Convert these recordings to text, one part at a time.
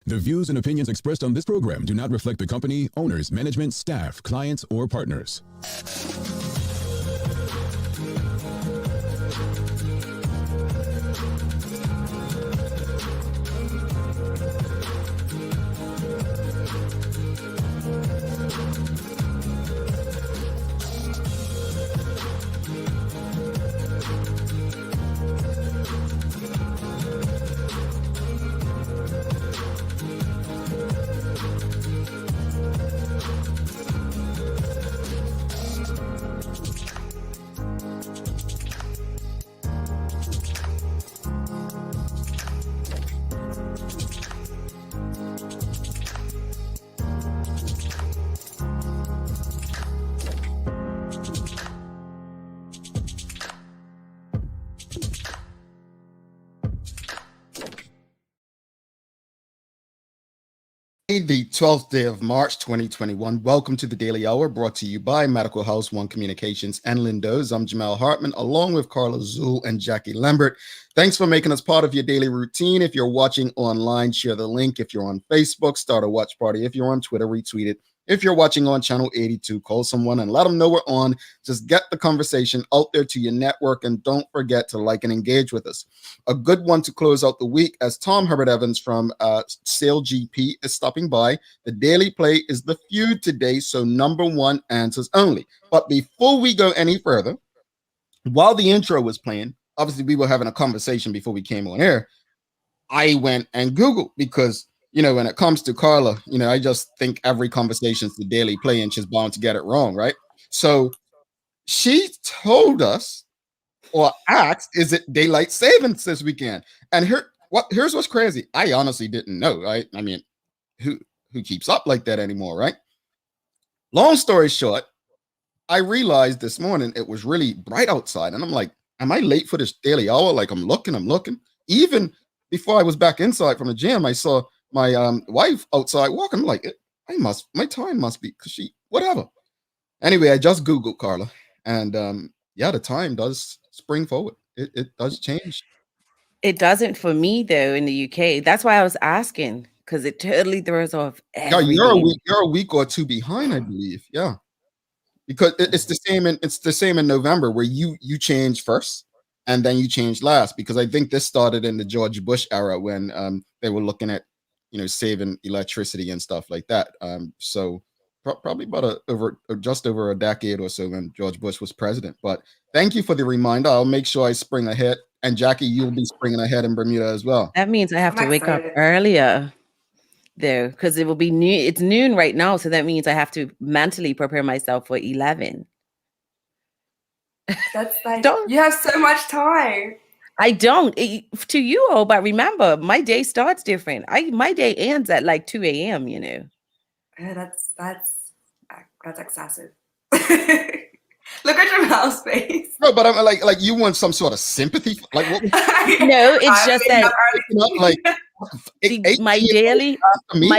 The views and opinions expressed on this program do not reflect the company, owners, management, staff, clients, or partners. The 12th day of March 2021. Welcome to the Daily Hour, brought to you by Medical House One Communications and Lindo's. I'm Jamal Hartman, along with Carla Zool and Jackie Lambert. Thanks for making us part of your daily routine. If you're watching online, share the link. If you're on Facebook, start a watch party. If you're on Twitter, retweet it. If you're watching on channel 82, call someone and let them know we're on. Just get the conversation out there to your network, and don't forget to like and engage with us. A good one to close out the week, as Tom Herbert-Evans from SailGP is stopping by. The Daily Play is the feud today, so number one answers only. But before we go any further, while the intro was playing, obviously we were having a conversation before we came on air. I went and Googled because, when it comes to Carla, I just think every conversation's the Daily Play and she's bound to get it wrong, right? So she told us or asked, is it daylight savings this weekend? And here's what's crazy. I honestly didn't know, right? I mean, who keeps up like that anymore, right? Long story short, I realized this morning it was really bright outside, and I'm like, am I late for this daily hour? Like, I'm looking. Even before I was back inside from the gym, I saw my wife outside walking. I'm like, my time must be, because whatever. Anyway, I just Googled Carla, and the time does spring forward. It does change. It doesn't for me though in the UK. That's why I was asking, because it totally throws off everything. Yeah, you're a week or two behind, I believe. Yeah, because it's the same in November, where you change first and then you change last, because I think this started in the George Bush era when they were looking at saving electricity and stuff like that. So probably about just over a decade or so when George Bush was president. But thank you for the reminder. I'll make sure I spring ahead. And Jackie, you'll be springing ahead in Bermuda as well. That means I have to wake up earlier there, because it will be noon. It's noon right now, so that means I have to mentally prepare myself for 11. That's like, you have so much time. I don't. To you all, but remember, my day starts different. My day ends at like 2 a.m. That's excessive. Look at your mouse face. No, but I'm like you want some sort of sympathy? Like what? No, it's just that like my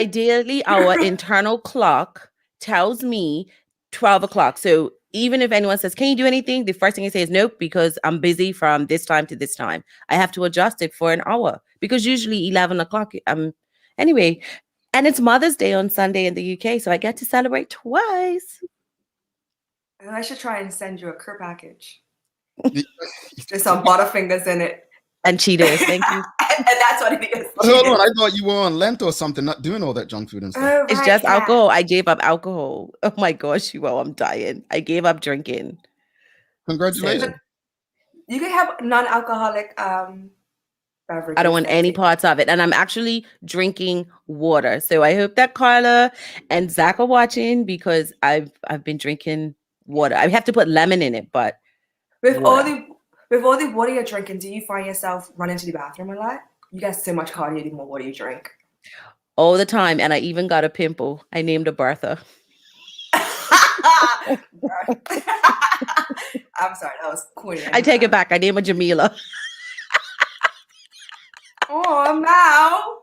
daily our internal clock tells me 12 o'clock. So even if anyone says, can you do anything? The first thing I say is nope, because I'm busy from this time to this time. I have to adjust it for an hour, because usually 11 o'clock. Anyway, and it's Mother's Day on Sunday in the UK, so I get to celebrate twice. I should try and send you a care package. Just some Butterfingers in it. And Cheetos, thank you. and that's what it is. Hold on, I thought you were on Lent or something, not doing all that junk food and stuff. Right, it's just alcohol. I gave up alcohol. Oh my gosh, I'm dying. I gave up drinking. Congratulations. So, you can have non-alcoholic beverages. I don't want any parts of it. And I'm actually drinking water. So I hope that Carla and Zach are watching, because I've been drinking water. I have to put lemon in it, but with all the water you're drinking, do you find yourself running to the bathroom a lot? You get so much cardio the more water you drink. All the time. And I even got a pimple. I named her Bertha. I'm sorry, that was corny. I take it back. I named her Jamila. Oh, Mal.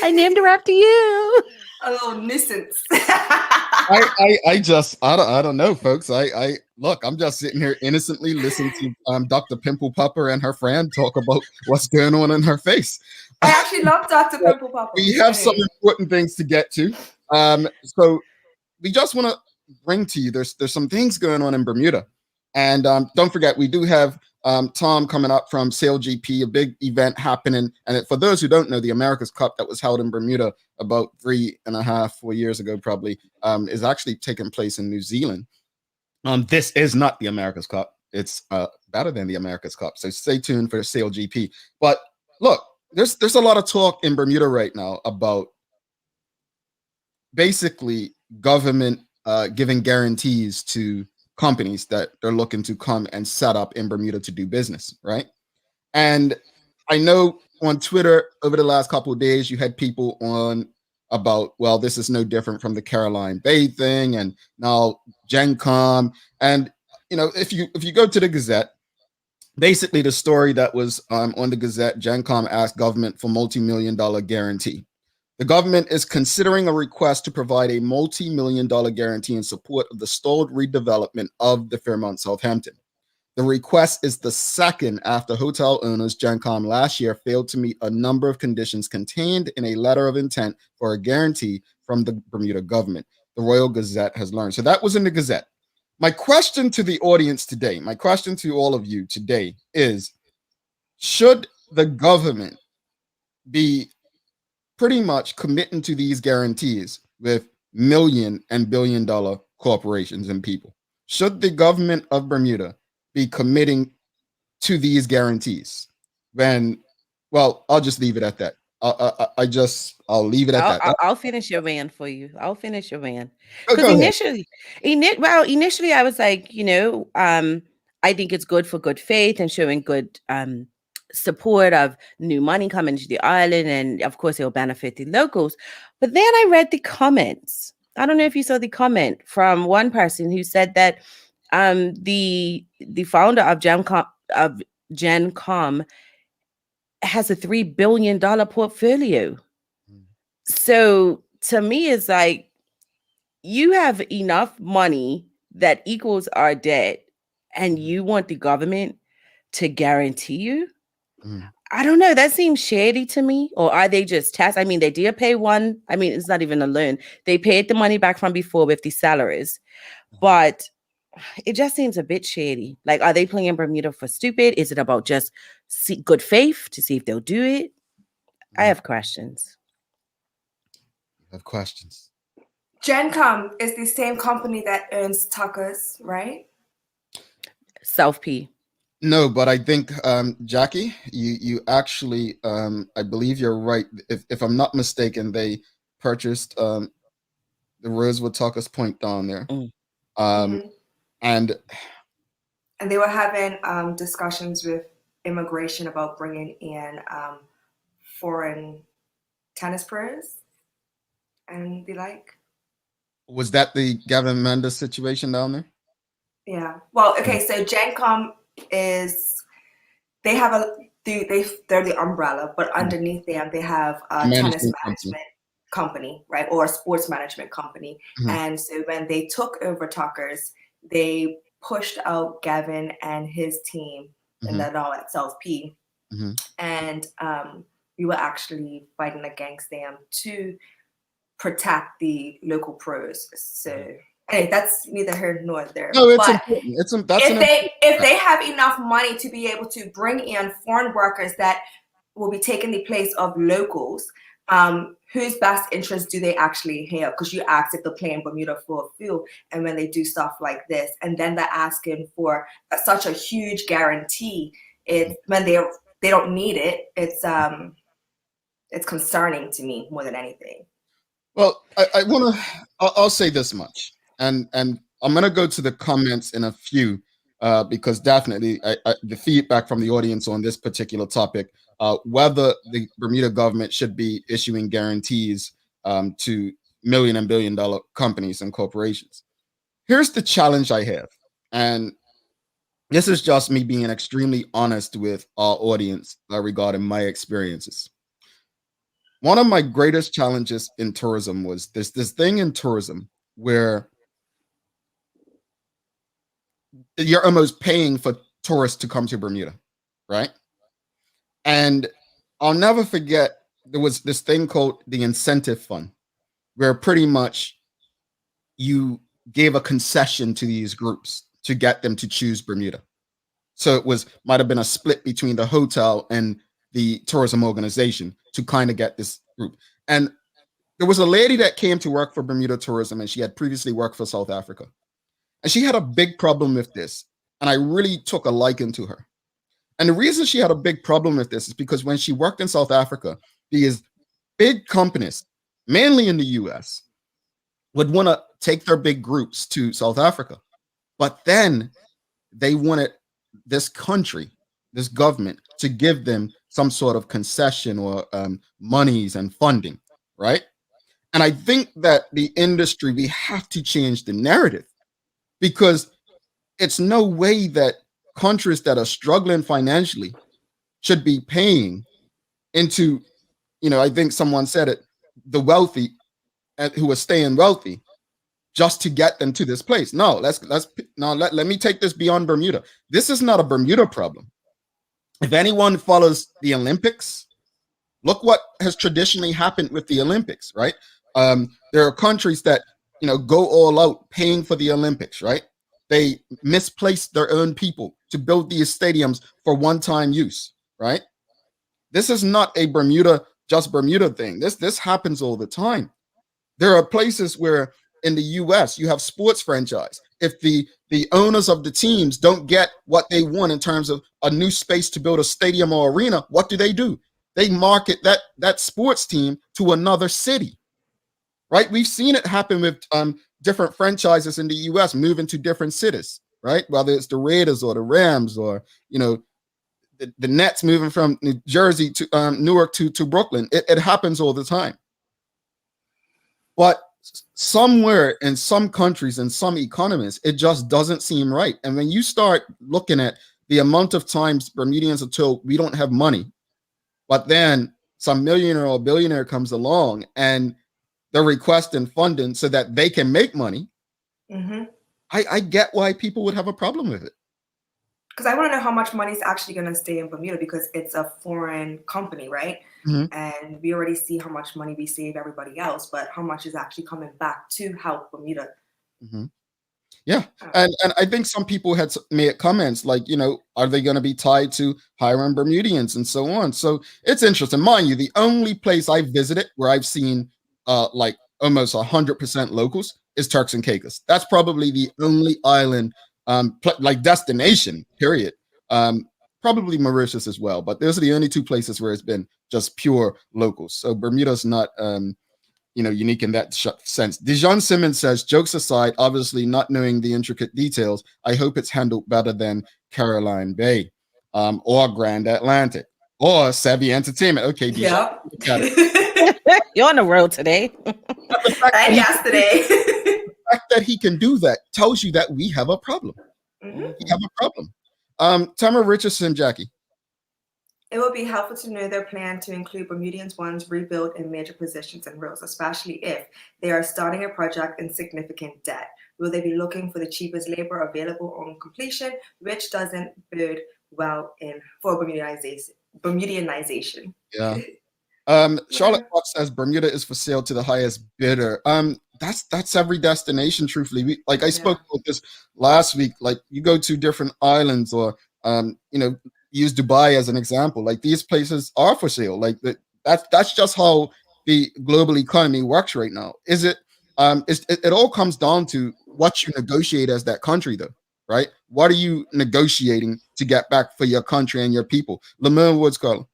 I named her after you. A little nuisance. I don't know, folks. I look, I'm just sitting here innocently listening to Dr. Pimple Popper and her friend talk about what's going on in her face. I actually love Dr. Pimple Popper. We have some important things to get to. So we just want to bring to you, there's some things going on in Bermuda. And don't forget, we do have Tom coming up from SailGP, a big event happening. And for those who don't know, the America's Cup that was held in Bermuda about 4 years ago, probably, is actually taking place in New Zealand. This is not the America's Cup. It's better than the America's Cup. So stay tuned for SailGP. But look, there's a lot of talk in Bermuda right now about basically government giving guarantees to companies that they're looking to come and set up in Bermuda to do business, right? And I know on Twitter over the last couple of days, you had people on about, well, this is no different from the Caroline Bay thing, and now GenCom. And if you go to the Gazette, basically the story that was on the Gazette, GenCom asked government for multi-million-dollar guarantee. The government is considering a request to provide a multi-million-dollar guarantee in support of the stalled redevelopment of the Fairmont Southampton. The request is the second after hotel owners GenCom last year failed to meet a number of conditions contained in a letter of intent for a guarantee from the Bermuda government, the Royal Gazette has learned. So that was in the Gazette. My question to the audience today, my question to all of you today is, should the government be pretty much committing to these guarantees with million and billion-dollar corporations and people? Should the government of Bermuda be committing to these guarantees? Well, I'll just leave it at that. I'll leave it at that. I'll finish your van for you. I'll finish your van. Because initially I was like, I think it's good for good faith and showing good support of new money coming to the island, and of course it'll benefit the locals. But then I read the comments. I don't know if you saw the comment from one person who said that the founder of GenCom has a $3 billion portfolio. So to me, it's like, you have enough money that equals our debt, and you want the government to guarantee you? I don't know. That seems shady to me. Or are they just taxed? I mean, they did pay one. I mean, it's not even a loan. They paid the money back from before with the salaries. But it just seems a bit shady. Like, are they playing Bermuda for stupid? Is it about just good faith to see if they'll do it? I have questions. GenCom is the same company that owns Tuckers, right? South P. No, but I think, Jackie, you actually, I believe you're right. If I'm not mistaken, they purchased the Rosewood Tuckers Point down there. And they were having discussions with immigration about bringing in foreign tennis pros and the like. Was that the Gavin Mendes situation down there? Yeah. Well, okay. So GenCom is, they're the umbrella, but underneath them they have a tennis management company, right, or a sports management company. And so when they took over Tuckers, they pushed out Gavin and his team, and they're now at South P. And we were actually fighting against them to protect the local pros. So hey, that's neither here nor there. No, it's important. If they have enough money to be able to bring in foreign workers that will be taking the place of locals, whose best interest do they actually have? Because you asked if they're playing Bermuda for a few, and when they do stuff like this, and then they're asking for such a huge guarantee, when they don't need it, it's concerning to me more than anything. Well, I'll say this much, and I'm going to go to the comments in a few, because definitely the feedback from the audience on this particular topic, whether the Bermuda government should be issuing guarantees to million and billion dollar companies and corporations. Here's the challenge I have, and this is just me being extremely honest with our audience regarding my experiences. One of my greatest challenges in tourism was this thing in tourism where you're almost paying for tourists to come to Bermuda, right? And I'll never forget, there was this thing called the incentive fund, where pretty much you gave a concession to these groups to get them to choose Bermuda. So it might have been a split between the hotel and the tourism organization to kind of get this group. And there was a lady that came to work for Bermuda Tourism, and she had previously worked for South Africa. And she had a big problem with this. And I really took a liking to her. And the reason she had a big problem with this is because when she worked in South Africa, these big companies, mainly in the US, would want to take their big groups to South Africa. But then they wanted this country, this government, to give them some sort of concession or monies and funding, right? And I think that the industry, we have to change the narrative, because it's no way that countries that are struggling financially should be paying into, I think someone said it, the wealthy who are staying wealthy just to get them to this place. No, let me take this beyond Bermuda. This is not a Bermuda problem. If anyone follows the Olympics, look what has traditionally happened with the Olympics, right? There are countries that, go all out paying for the Olympics, right? They misplace their own people to build these stadiums for one-time use, right? This is not a just Bermuda thing. This happens all the time. There are places where in the US you have sports franchise. If the owners of the teams don't get what they want in terms of a new space to build a stadium or arena, what do? They market that sports team to another city, right? We've seen it happen with different franchises in the US moving to different cities, right? Whether it's the Raiders or the Rams or, the Nets moving from New Jersey to Newark to Brooklyn. It happens all the time. But somewhere in some countries and some economies, it just doesn't seem right. And when you start looking at the amount of times Bermudians are told we don't have money, but then some millionaire or billionaire comes along and they're requesting funding so that they can make money, I get why people would have a problem with it. Because I want to know how much money is actually going to stay in Bermuda, because it's a foreign company, right? And we already see how much money we save everybody else, but how much is actually coming back to help Bermuda? Yeah. And I think some people had made comments like, are they going to be tied to hiring Bermudians and so on? So it's interesting. Mind you, the only place I visited where I've seen like almost 100% locals is Turks and Caicos. That's probably the only island like destination, period. Probably Mauritius as well, but those are the only two places where it's been just pure locals. So Bermuda's not, unique in that sense. Dijon Simmons says, jokes aside, obviously not knowing the intricate details, I hope it's handled better than Caroline Bay or Grand Atlantic or Savvy Entertainment. Okay, Dijon. Yep. You're on the road today. And yesterday. The fact that he can do that tells you that we have a problem. We have a problem. Tamara Richardson, Jackie. It will be helpful to know their plan to include Bermudians ones rebuilt in major positions and roles, especially if they are starting a project in significant debt. Will they be looking for the cheapest labor available on completion, which doesn't bode well for Bermudianization? Yeah. Charlotte Fox says Bermuda is for sale to the highest bidder. That's every destination, truthfully. I spoke about this last week. Like, you go to different islands or use Dubai as an example. Like, these places are for sale. Like, that's just how the global economy works right now. It all comes down to what you negotiate as that country, though, right? What are you negotiating to get back for your country and your people? Lamar Woods, Carl.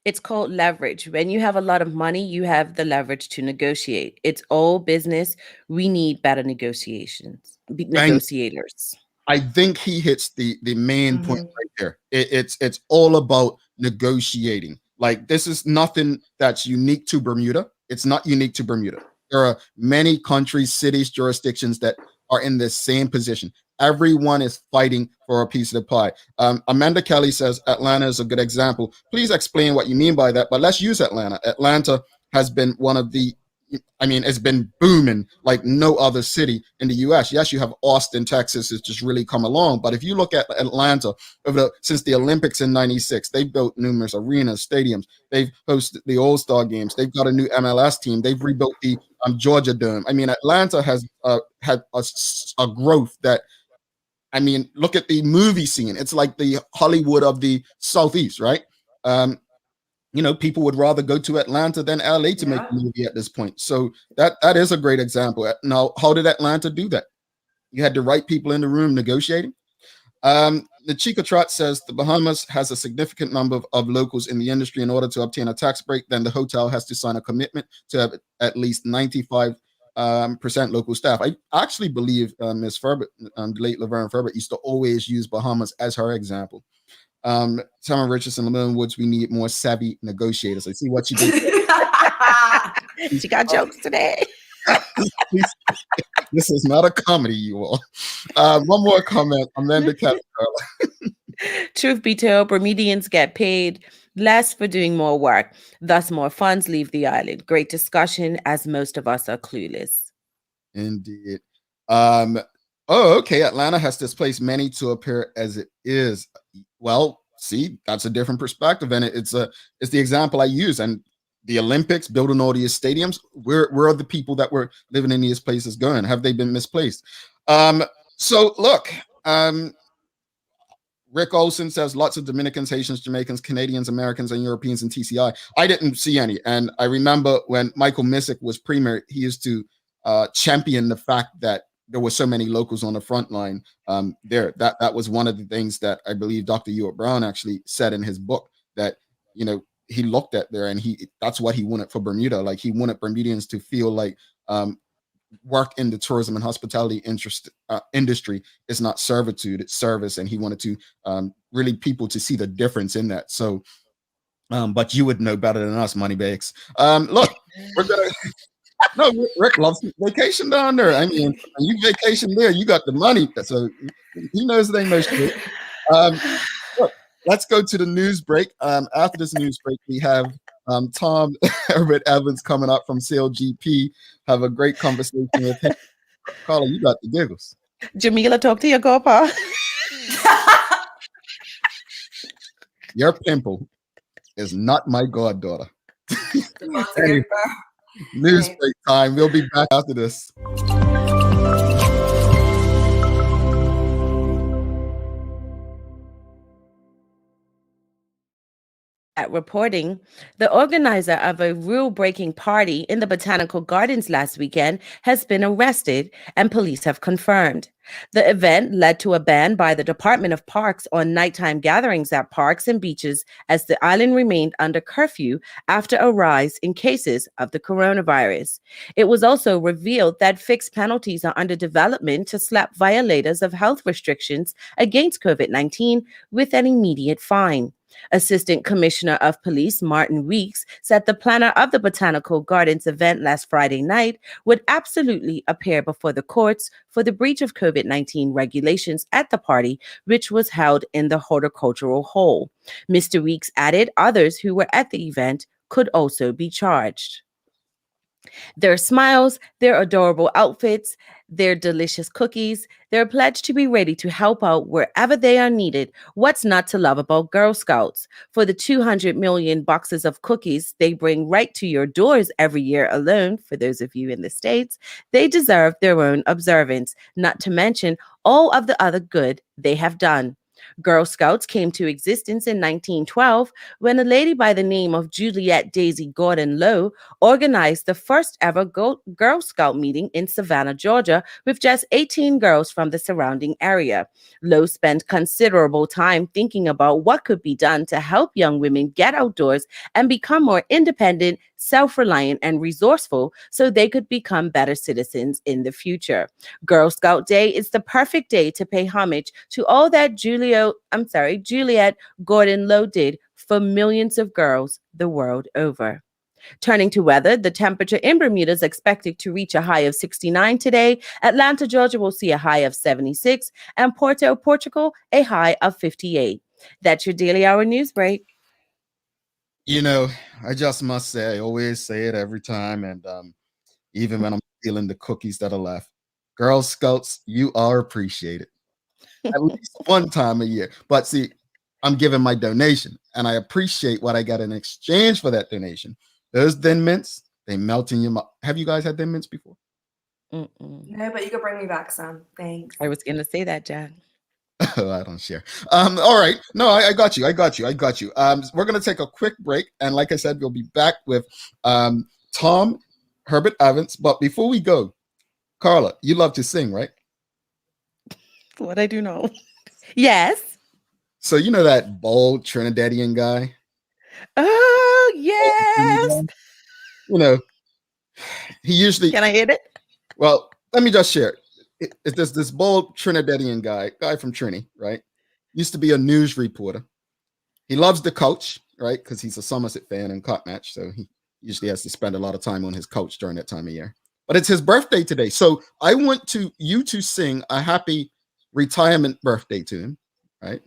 It's called leverage. When you have a lot of money, you have the leverage to negotiate. It's all business. We need better negotiators. I think he hits the main point right there. It's all about negotiating. Like, this is nothing that's unique to Bermuda. It's not unique to Bermuda. There are many countries, cities, jurisdictions that are in the same position. Everyone is fighting for a piece of the pie. Amanda Kelly says Atlanta is a good example. Please explain what you mean by that. But let's use Atlanta. Atlanta has been one of the I mean, it's been booming like no other city in the U.S. Yes, you have Austin, Texas, has just really come along. But if you look at Atlanta, since the Olympics in '96, they've built numerous arenas, stadiums. They've hosted the All-Star games. They've got a new MLS team. They've rebuilt the Georgia Dome. I mean, Atlanta has had a growth that, I mean, look at the movie scene. It's like the Hollywood of the Southeast, right? People would rather go to Atlanta than LA to make a movie at this point. So that is a great example. Now, how did Atlanta do that? You had the right people in the room negotiating. The Chica Trot says the Bahamas has a significant number of locals in the industry. In order to obtain a tax break, then the hotel has to sign a commitment to have at least 95% local staff. I actually believe Ms. Ferbert, the late Laverne Ferbert, used to always use Bahamas as her example. Summer Richardson, Lamone Woods, we need more savvy negotiators. I see what you did. She got jokes today. This is not a comedy, you all. One more comment. Amanda Carla. Truth be told, Bermudians get paid less for doing more work. Thus, more funds leave the island. Great discussion, as most of us are clueless. Indeed. Okay. Atlanta has displaced many to appear as it is. Well, see, that's a different perspective, and it's the example I use. And the Olympics, building all these stadiums, where are the people that were living in these places going? Have they been misplaced? So look, Rick Olson says lots of Dominicans, Haitians, Jamaicans, Canadians, Americans, and Europeans in TCI. I didn't see any, and I remember when Michael Missick was premier, he used to champion the fact that there were so many locals on the front line there. That was one of the things that I believe Dr. Ewart Brown actually said in his book, that, he looked at there and that's what he wanted for Bermuda. Like, he wanted Bermudians to feel like work in the tourism and hospitality industry is not servitude, it's service. And he wanted to really people to see the difference in that. So, but you would know better than us, Moneybags. Look, we're going to... No, Rick loves vacation down there. I mean, you vacation there, you got the money, so he knows it ain't no shit. Look, let's go to the news break. After this news break, we have Tom Herbert-Evans coming up from SailGP. Have a great conversation with him. Carla, you got the giggles. Jamila, talk to your girl, Your pimple is not my goddaughter. Anyway, news break time. We'll be back after this. At reporting, the organizer of a rule-breaking party in the Botanical Gardens last weekend has been arrested, and police have confirmed. The event led to a ban by the Department of Parks on nighttime gatherings at parks and beaches as the island remained under curfew after a rise in cases of the coronavirus. It was also revealed that fixed penalties are under development to slap violators of health restrictions against COVID-19 with an immediate fine. Assistant Commissioner of Police Martin Weeks said the planner of the Botanical Gardens event last Friday night would absolutely appear before the courts for the breach of COVID-19 regulations at the party, which was held in the Horticultural Hall. Mr. Weeks added others who were at the event could also be charged. Their smiles, their adorable outfits, their delicious cookies, their pledge to be ready to help out wherever they are needed. What's not to love about Girl Scouts? For the 200 million boxes of cookies they bring right to your doors every year alone, for those of you in the States, they deserve their own observance, not to mention all of the other good they have done. Girl Scouts came to existence in 1912 when a lady by the name of Juliet Daisy Gordon Lowe organized the first ever Girl Scout meeting in Savannah, Georgia, with just 18 girls from the surrounding area. Lowe spent considerable time thinking about what could be done to help young women get outdoors and become more independent, self-reliant, and resourceful so they could become better citizens in the future. Girl Scout Day is the perfect day to pay homage to all that Juliet Gordon Lowe did for millions of girls the world over. Turning to weather, the temperature in Bermuda is expected to reach a high of 69 today. Atlanta, Georgia will see a high of 76, and Porto, Portugal, a high of 58. That's your Daily Hour news break. You know, I just must say, I always say it every time, and even when I'm stealing the cookies that are left. Girl Scouts, you are appreciated at least one time a year. But see, I'm giving my donation, and I appreciate what I got in exchange for that donation. Those Thin Mints, they melt in your mouth. Have you guys had Thin Mints before? No, but you could bring me back some. Thanks. I was gonna say that, Jack. I don't share. All right. No, I got you. We're gonna take a quick break, and like I said, we'll be back with Tom Herbert-Evans. But before we go, Carla, you love to sing, right? What I do know. Yes. So you know that bald Trinidadian guy? Oh, yes. You know, he usually. Can I hit it? Well, let me just share. It's this bold Trinidadian guy from Trini, right? Used to be a news reporter. He loves the couch, right? Because he's a Somerset fan and cut match, so he usually has to spend a lot of time on his couch during that time of year. But it's his birthday today, so I want you to sing a happy retirement birthday to him, right?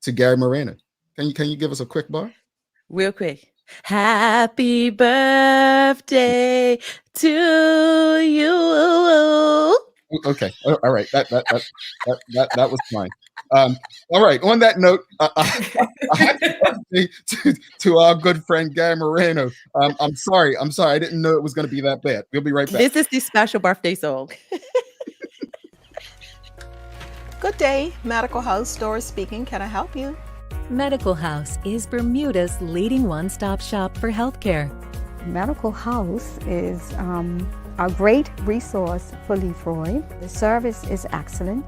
To Gary Moreno. Can you give us a quick bar? Real quick. Happy birthday to you. Okay. All right. That was fine. All right. On that note, happy birthday to our good friend Gary Moreno. I'm sorry. I didn't know it was going to be that bad. We'll be right back. This is the special birthday song. Good day, Medical House Store speaking. Can I help you? Medical House is Bermuda's leading one-stop shop for healthcare. Medical House is a great resource for Leroy. The service is excellent.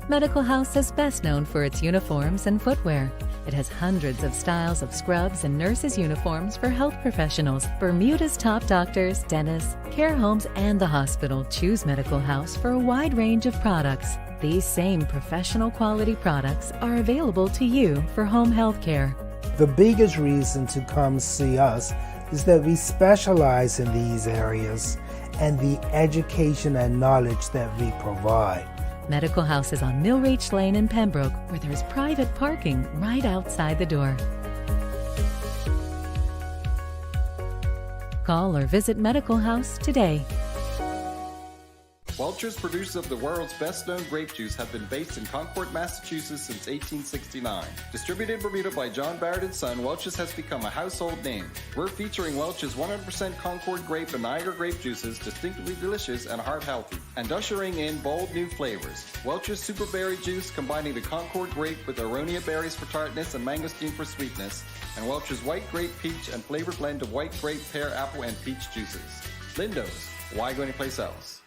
Medical House is best known for its uniforms and footwear. It has hundreds of styles of scrubs and nurses' uniforms for health professionals. Bermuda's top doctors, dentists, care homes, and the hospital choose Medical House for a wide range of products. These same professional quality products are available to you for home health care. The biggest reason to come see us is that we specialize in these areas and the education and knowledge that we provide. Medical House is on Millreach Lane in Pembroke, where there's private parking right outside the door. Call or visit Medical House today. Welch's, producers of the world's best-known grape juice, have been based in Concord, Massachusetts since 1869. Distributed in Bermuda by John Barrett & Son, Welch's has become a household name. We're featuring Welch's 100% Concord grape and Niagara grape juices, distinctively delicious and heart-healthy, and ushering in bold new flavors. Welch's Super Berry Juice, combining the Concord grape with Aronia berries for tartness and mangosteen for sweetness, and Welch's White Grape Peach and flavored blend of white grape, pear, apple, and peach juices. Lindo's, why go anyplace else?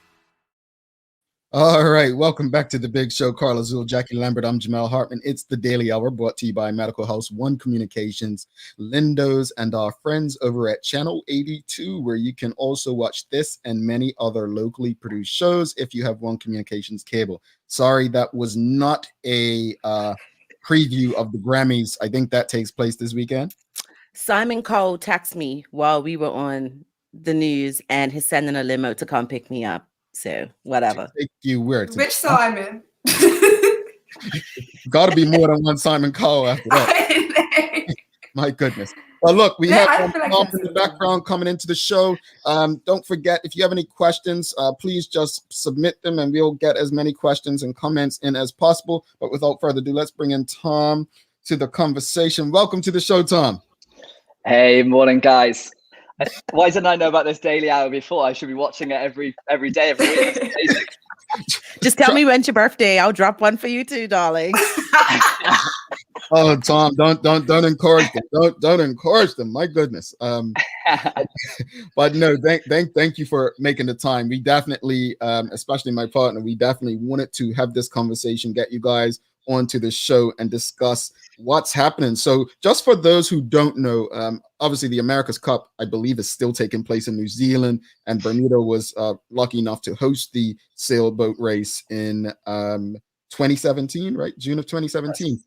All right, welcome back to the big show. Carla Zul, Jackie Lambert, I'm Jamel Hartman. It's the Daily Hour, brought to you by Medical House One Communications, Lindo's, and our friends over at Channel 82, where you can also watch this and many other locally produced shows if you have One Communications cable. Sorry, that was not a preview of the Grammys. I think that takes place this weekend. Simon Cole texted me while we were on the news, and he's sending a limo to come pick me up. So whatever. Take you where? Which Simon? Got to be more than one Simon Cowell after that. My goodness. Well, look, we have Tom in the background coming into the show. Don't forget, if you have any questions, please just submit them, and we'll get as many questions and comments in as possible. But without further ado, let's bring in Tom to the conversation. Welcome to the show, Tom. Hey, morning, guys. Why didn't I know about this Daily Hour before? I should be watching it every day, every week. Just tell me when's your birthday. I'll drop one for you too, darling. Oh, Tom, don't encourage them. Don't encourage them. My goodness. But no, thank you for making the time. We definitely, especially my partner, we definitely wanted to have this conversation, get you guys onto the show and discuss what's happening. So just for those who don't know, obviously the America's Cup, I believe, is still taking place in New Zealand, and Bermuda was lucky enough to host the sailboat race in 2017, right? June of 2017.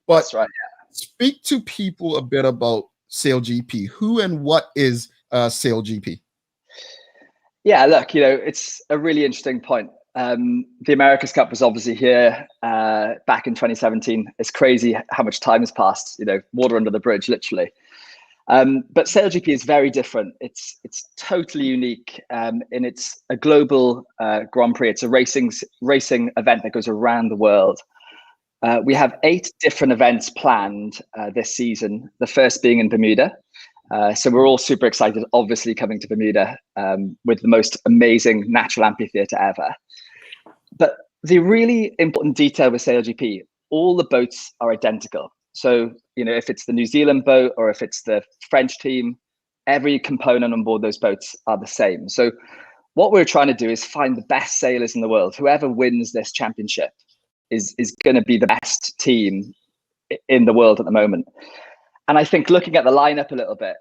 But that's right. Yeah. Speak to people a bit about SailGP. Who and what is SailGP? Yeah, look, it's a really interesting point. The America's Cup was obviously here back in 2017. It's crazy how much time has passed, water under the bridge, literally. But SailGP is very different. It's totally unique, and it's a global Grand Prix. It's a racing event that goes around the world. We have 8 different events planned this season, the first being in Bermuda. So we're all super excited, obviously, coming to Bermuda with the most amazing natural amphitheater ever. But the really important detail with SailGP, all the boats are identical. So, if it's the New Zealand boat or if it's the French team, every component on board those boats are the same. So what we're trying to do is find the best sailors in the world. Whoever wins this championship is going to be the best team in the world at the moment. And I think looking at the lineup a little bit,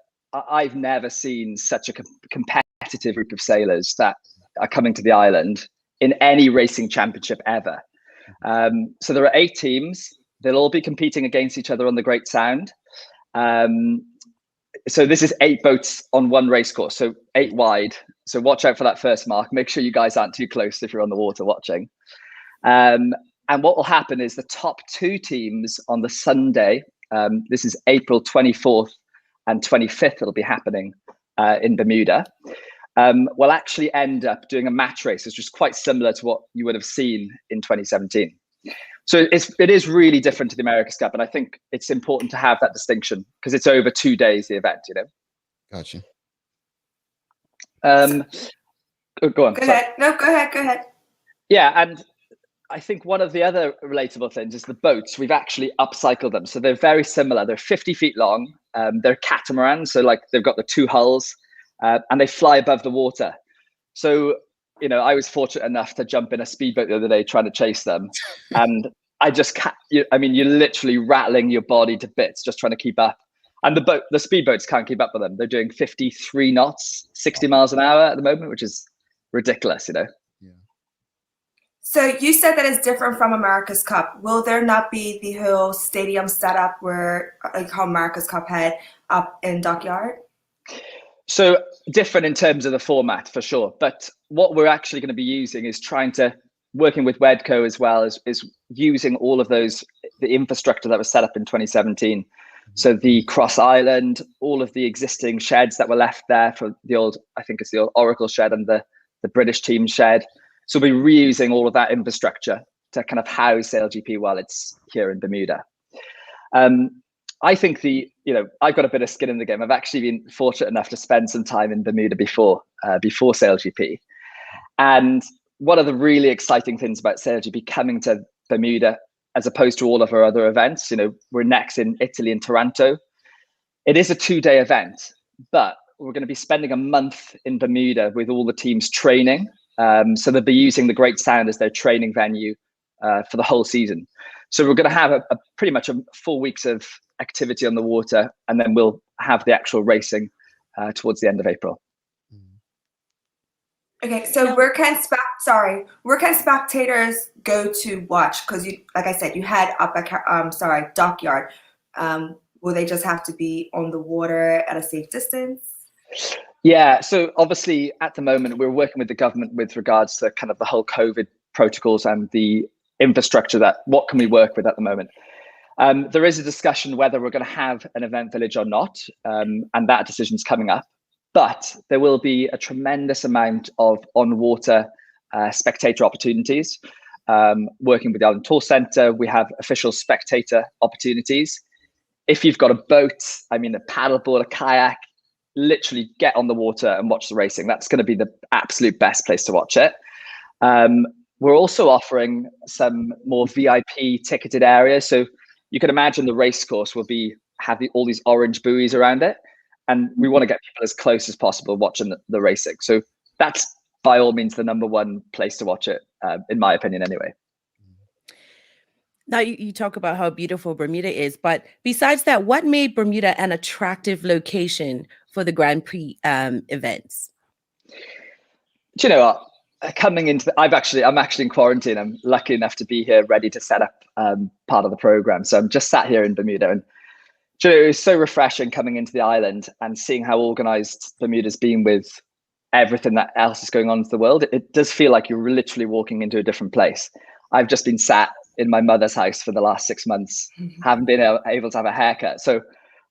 I've never seen such a competitive group of sailors that are coming to the island in any racing championship ever. So there are 8 teams. They'll all be competing against each other on the Great Sound. So this is 8 boats on one race course, so 8 wide. So watch out for that first mark. Make sure you guys aren't too close if you're on the water watching. And what will happen is the top 2 teams on the Sunday, this is April 24th and 25th, it'll be happening in Bermuda, will actually end up doing a match race, which is quite similar to what you would have seen in 2017. So it is really different to the America's Cup, and I think it's important to have that distinction because it's over 2 days, the event, Gotcha. Go on. Go ahead. No, go ahead. Yeah, and I think one of the other relatable things is the boats. We've actually upcycled them, so they're very similar. They're 50 feet long. They're catamarans, so like they've got the 2 hulls, and they fly above the water. So I was fortunate enough to jump in a speedboat the other day trying to chase them. And I just can't, you're literally rattling your body to bits, just trying to keep up. And the speedboats can't keep up with them. They're doing 53 knots, 60 miles an hour at the moment, which is ridiculous, Yeah. So you said that it's different from America's Cup. Will there not be the whole stadium setup where, like how America's Cup had up in Dockyard? So different in terms of the format for sure, but what we're actually going to be using is working with Wedco as well is using all of the infrastructure that was set up in 2017. So the Cross Island, all of the existing sheds that were left there for the old, I think it's the old Oracle shed and the British team shed. So we'll be reusing all of that infrastructure to kind of house SailGP while it's here in Bermuda. I think I've got a bit of skin in the game. I've actually been fortunate enough to spend some time in Bermuda before SailGP. And one of the really exciting things about SailGP coming to Bermuda, as opposed to all of our other events, we're next in Italy and Taranto. It is a 2-day event, but we're going to be spending a month in Bermuda with all the teams training. So they'll be using the Great Sound as their training venue for the whole season. So we're going to have a pretty much a 4 weeks of activity on the water, and then we'll have the actual racing towards the end of April. Okay, so where can spectators go to watch? Because like I said, you had up at Dockyard. Will they just have to be on the water at a safe distance? Yeah, so obviously at the moment we're working with the government with regards to kind of the whole COVID protocols and the infrastructure what can we work with at the moment. There is a discussion whether we're going to have an event village or not, and that decision's coming up. But there will be a tremendous amount of on-water spectator opportunities. Working with the Island Tour Centre, we have official spectator opportunities. If you've got a boat, a paddleboard, a kayak, literally get on the water and watch the racing. That's going to be the absolute best place to watch it. We're also offering some more VIP ticketed areas. So you can imagine the race course will have all these orange buoys around it. And we want to get people as close as possible watching the racing. So that's by all means the number one place to watch it, in my opinion anyway. Now you talk about how beautiful Bermuda is, but besides that, what made Bermuda an attractive location for the Grand Prix events? Do you know what? Coming into I'm actually in quarantine. I'm lucky enough to be here ready to set up part of the program. So I'm just sat here in Bermuda, and it was so refreshing coming into the island and seeing how organized Bermuda's been with everything that else is going on in the world. It does feel like you're literally walking into a different place. I've just been sat in my mother's house for the last 6 months, haven't been able to have a haircut. So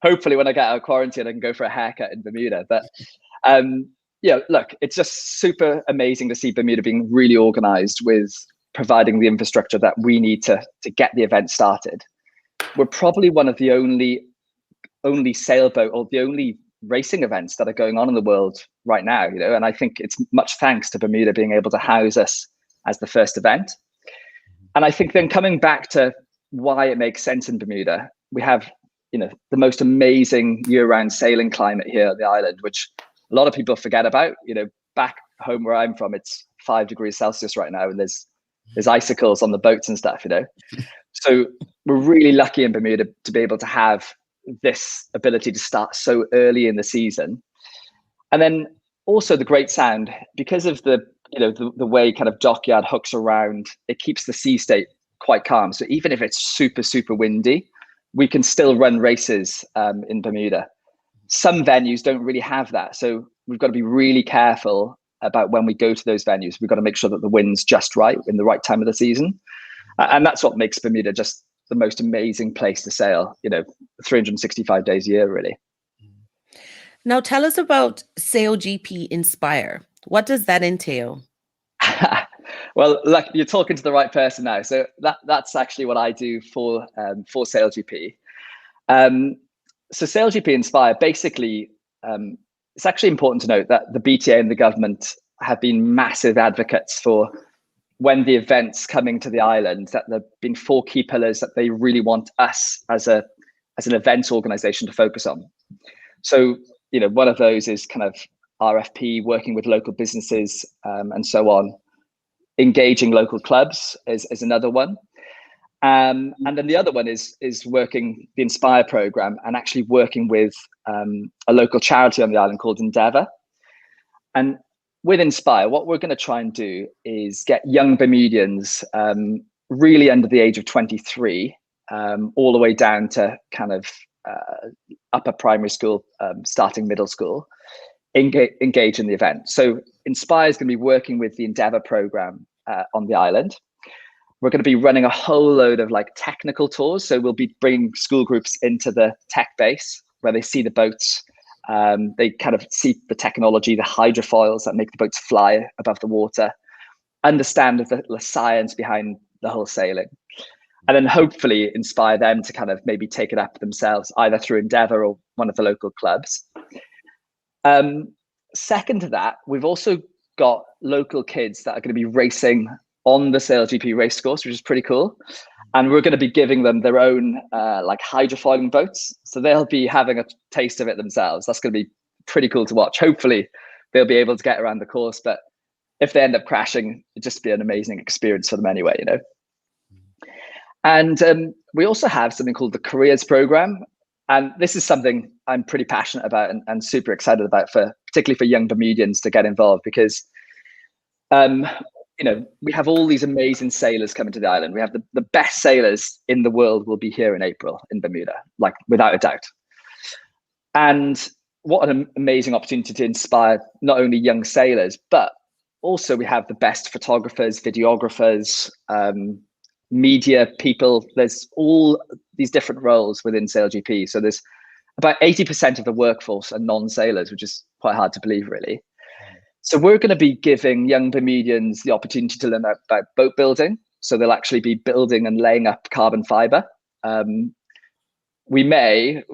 hopefully when I get out of quarantine, I can go for a haircut in Bermuda. But look, it's just super amazing to see Bermuda being really organized with providing the infrastructure that we need to get the event started. We're probably one of the only sailboat or the only racing events that are going on in the world right now, and I think it's much thanks to Bermuda being able to house us as the first event. And I think then coming back to why it makes sense in Bermuda, we have the most amazing year-round sailing climate here at the island, which a lot of people forget about. Back home where I'm from, it's 5 degrees Celsius right now, and there's icicles on the boats and stuff. So we're really lucky in Bermuda to be able to have this ability to start so early in the season. And then also the Great Sound, because of the way kind of Dockyard hooks around, it keeps the sea state quite calm. So even if it's super, super windy, we can still run races in Bermuda. Some venues don't really have that. So we've got to be really careful about when we go to those venues. We've got to make sure that the wind's just right in the right time of the season. And that's what makes Bermuda just the most amazing place to sail, 365 days a year, really. Now tell us about SailGP Inspire. What does that entail? Well, look, you're talking to the right person now. So that's actually what I do for SailGP. So SailGP Inspire, basically, it's actually important to note that the BTA and the government have been massive advocates for when the events coming to the island, that there have been 4 key pillars that they really want us as an event organization to focus on. So, one of those is kind of RFP, working with local businesses and so on. Engaging local clubs is another one. And then the other one is working the Inspire program and actually working with a local charity on the island called Endeavour. And with Inspire, what we're going to try and do is get young Bermudians really under the age of 23, all the way down to kind of upper primary school, starting middle school, engage in the event. So Inspire is going to be working with the Endeavour program on the island. We're going to be running a whole load of technical tours. So we'll be bringing school groups into the tech base where they see the boats. They kind of see the technology, the hydrofoils that make the boats fly above the water, understand the science behind the whole sailing, and then hopefully inspire them to kind of maybe take it up themselves, either through Endeavour or one of the local clubs. Second to that, we've also got local kids that are going to be racing on the SailGP race course, which is pretty cool. And we're going to be giving them their own hydrofoiling boats. So they'll be having a taste of it themselves. That's going to be pretty cool to watch. Hopefully they'll be able to get around the course, but if they end up crashing, it'd just be an amazing experience for them anyway, And we also have something called the Careers Program. And this is something I'm pretty passionate about and super excited about, particularly for young Bermudians to get involved, because we have all these amazing sailors coming to the island. We have the best sailors in the world will be here in April in Bermuda, without a doubt. And what an amazing opportunity to inspire not only young sailors, but also we have the best photographers, videographers, media people. There's all these different roles within SailGP. So there's about 80% of the workforce are non-sailors, which is quite hard to believe, really. So we're going to be giving young Bermudians the opportunity to learn about boat building. So they'll actually be building and laying up carbon fiber. We'll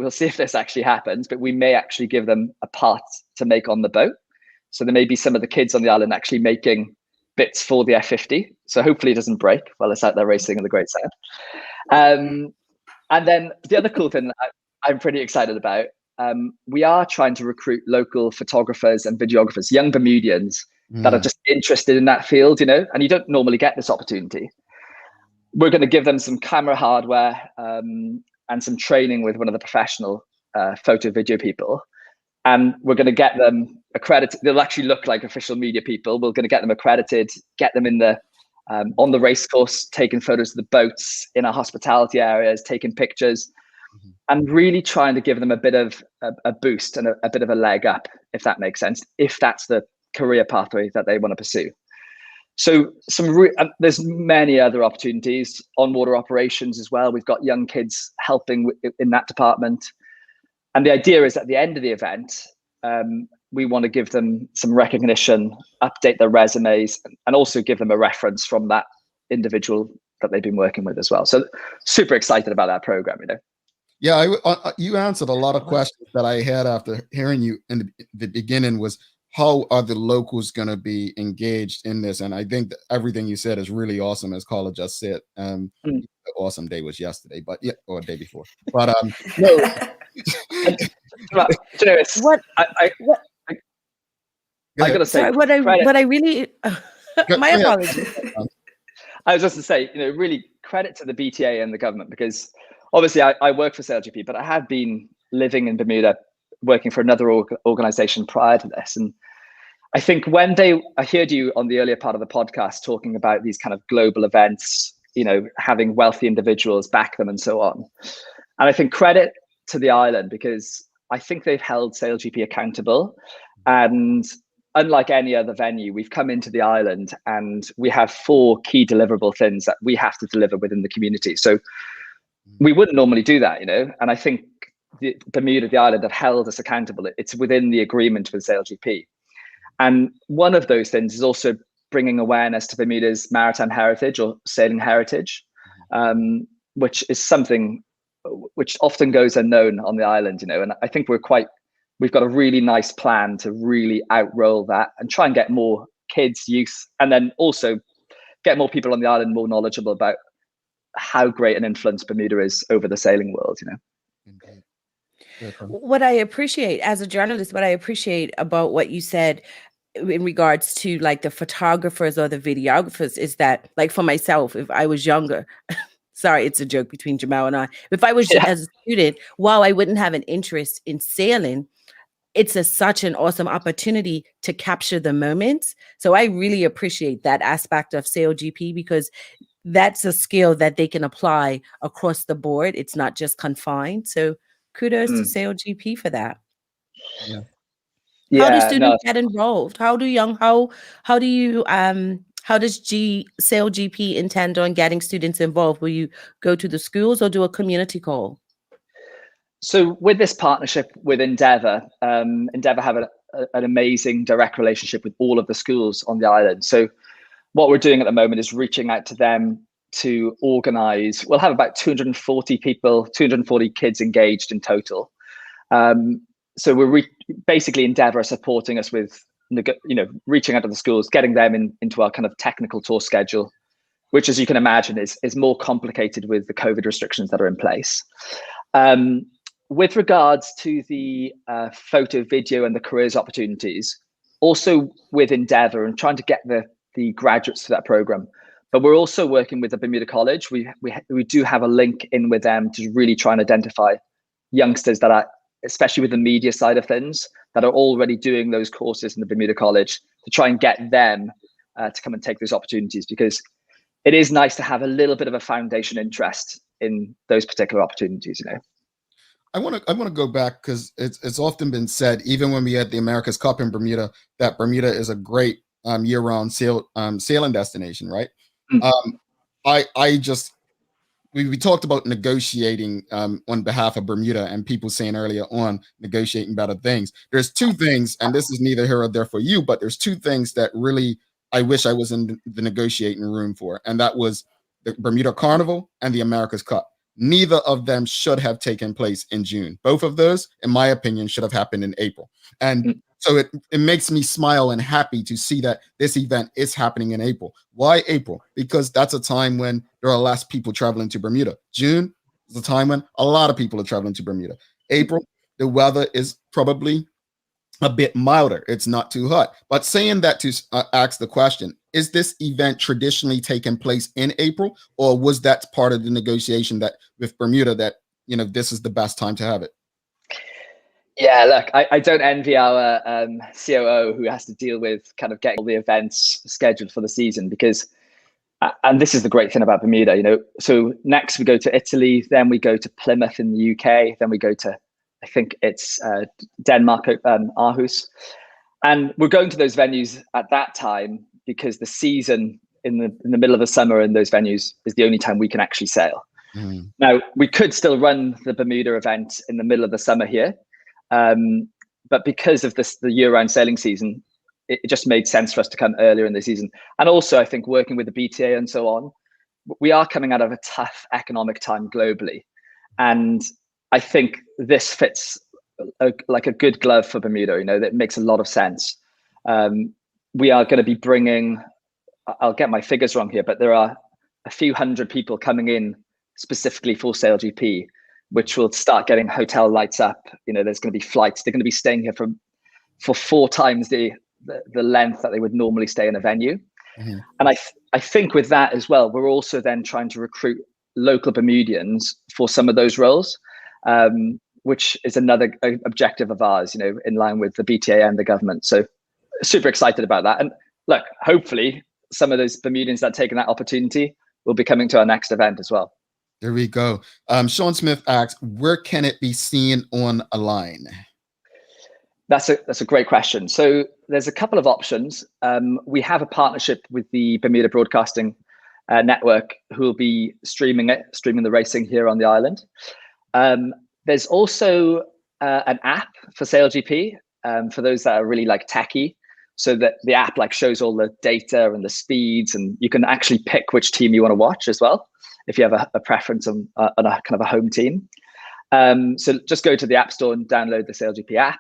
see if this actually happens, but we may actually give them a part to make on the boat. So there may be some of the kids on the island actually making bits for the F50. So hopefully it doesn't break while it's out there racing in the Great Sound. And then the other cool thing that I'm pretty excited about, we are trying to recruit local photographers and videographers, young Bermudians that are just interested in that field, and you don't normally get this opportunity. We're going to give them some camera hardware and some training with one of the professional photo video people. And we're going to get them accredited. They'll actually look like official media people. We're going to get them accredited, get them in the on the race course, taking photos of the boats in our hospitality areas, taking pictures, and really trying to give them a bit of a boost and a bit of a leg up, if that makes sense, if that's the career pathway that they want to pursue. So there's many other opportunities on water operations as well. We've got young kids helping in that department. And the idea is at the end of the event, we want to give them some recognition, update their resumes, and also give them a reference from that individual that they've been working with as well. So super excited about that program, you know. Yeah, you answered a lot of questions that I had after hearing you in the beginning. Was how are the locals going to be engaged in this? And I think that everything you said is really awesome, as Carla just said. The awesome day was yesterday, but yeah, or the day before. But no. But, you know, it's, What? I gotta say, Sorry, what I really my apologies. I was just to say, you know, really credit to the BTA and the government, because obviously I work for SailGP, but I have been living in Bermuda, working for another organization prior to this. And I think when I heard you on the earlier part of the podcast talking about these kind of global events, you know, having wealthy individuals back them and so on. And I think credit to the island, because I think they've held SailGP accountable. And unlike any other venue, we've come into the island and we have 4 key deliverable things that we have to deliver within the community. So we wouldn't normally do that, you know, and I think Bermuda, the island, have held us accountable. It's within the agreement with SailGP. And one of those things is also bringing awareness to Bermuda's maritime heritage or sailing heritage, which is something which often goes unknown on the island, you know, and I think we've got a really nice plan to really outroll that and try and get more kids, youth, and then also get more people on the island more knowledgeable about how great an influence Bermuda is over the sailing world, you know. What I appreciate as a journalist, what I appreciate about what you said in regards to like the photographers or the videographers is that, like, for myself, if I was younger, sorry, it's a joke between Jamal and I. If I was as a student, while I wouldn't have an interest in sailing, it's such an awesome opportunity to capture the moments. So I really appreciate that aspect of SailGP, because that's a skill that they can apply across the board. It's not just confined. So kudos to SailGP for that. Yeah. How do students get involved? How does SailGP intend on getting students involved? Will you go to the schools or do a community call? So with this partnership with Endeavour, Endeavour have an amazing direct relationship with all of the schools on the island. So what we're doing at the moment is reaching out to them to organize. We'll have about 240 kids engaged in total. So we're basically Endeavour supporting us with, you know, reaching out to the schools, getting them into our kind of technical tour schedule, which, as you can imagine, is more complicated with the COVID restrictions that are in place. With regards to the photo, video, and the careers opportunities, also with Endeavour and trying to get the graduates to that program. But we're also working with the Bermuda College. We do have a link in with them to really try and identify youngsters that are, especially with the media side of things, that are already doing those courses in the Bermuda College, to try and get them to come and take those opportunities, because it is nice to have a little bit of a foundation interest in those particular opportunities, you know. I want to go back, because it's often been said, even when we had the America's Cup in Bermuda, that Bermuda is a great year-round sailing destination, right? We talked about negotiating on behalf of Bermuda, and people saying earlier on negotiating better things. There's 2 things, and this is neither here or there for you, but there's 2 things that really I wish I was in the negotiating room for, and that was the Bermuda Carnival and the America's Cup. Neither of them should have taken place in June. Both of those, in my opinion, should have happened in April. And so it makes me smile and happy to see that this event is happening in April. Why April? Because that's a time when there are less people traveling to Bermuda. June is a time when a lot of people are traveling to Bermuda. April, the weather is probably a bit milder. It's not too hot. But saying that to ask the question, is this event traditionally taking place in April, or was that part of the negotiation that with Bermuda that, you know, this is the best time to have it? Yeah, look, I don't envy our COO who has to deal with kind of getting all the events scheduled for the season, because, and this is the great thing about Bermuda, you know, so next we go to Italy, then we go to Plymouth in the UK, then we go to, I think it's Denmark, Aarhus. And we're going to those venues at that time because the season in the middle of the summer in those venues is the only time we can actually sail. Now, we could still run the Bermuda event in the middle of the summer here, But because of this, the year-round sailing season, it just made sense for us to come earlier in the season. And also, I think working with the BTA and so on, we are coming out of a tough economic time globally. And I think this fits like a good glove for Bermuda, that makes a lot of sense. We are going to be bringing, I'll get my figures wrong here, but there are a few hundred people coming in specifically for SailGP, which will start getting hotel lights up. There's going to be flights. They're going to be staying here for 4 times the length that they would normally stay in a venue. Mm-hmm. And I think with that as well, we're also then trying to recruit local Bermudians for some of those roles, which is another objective of ours, in line with the BTA and the government. So super excited about that. And look, hopefully some of those Bermudians that have taken that opportunity will be coming to our next event as well. There we go. Sean Smith asks, where can it be seen online? That's a great question. So there's a couple of options. We have a partnership with the Bermuda Broadcasting Network, who will be streaming the racing here on the island. There's also an app for SailGP for those that are really like techie. So that the app shows all the data and the speeds, and you can actually pick which team you want to watch as well, if you have a preference on a kind of a home team. So just go to the App Store and download the SailGP app.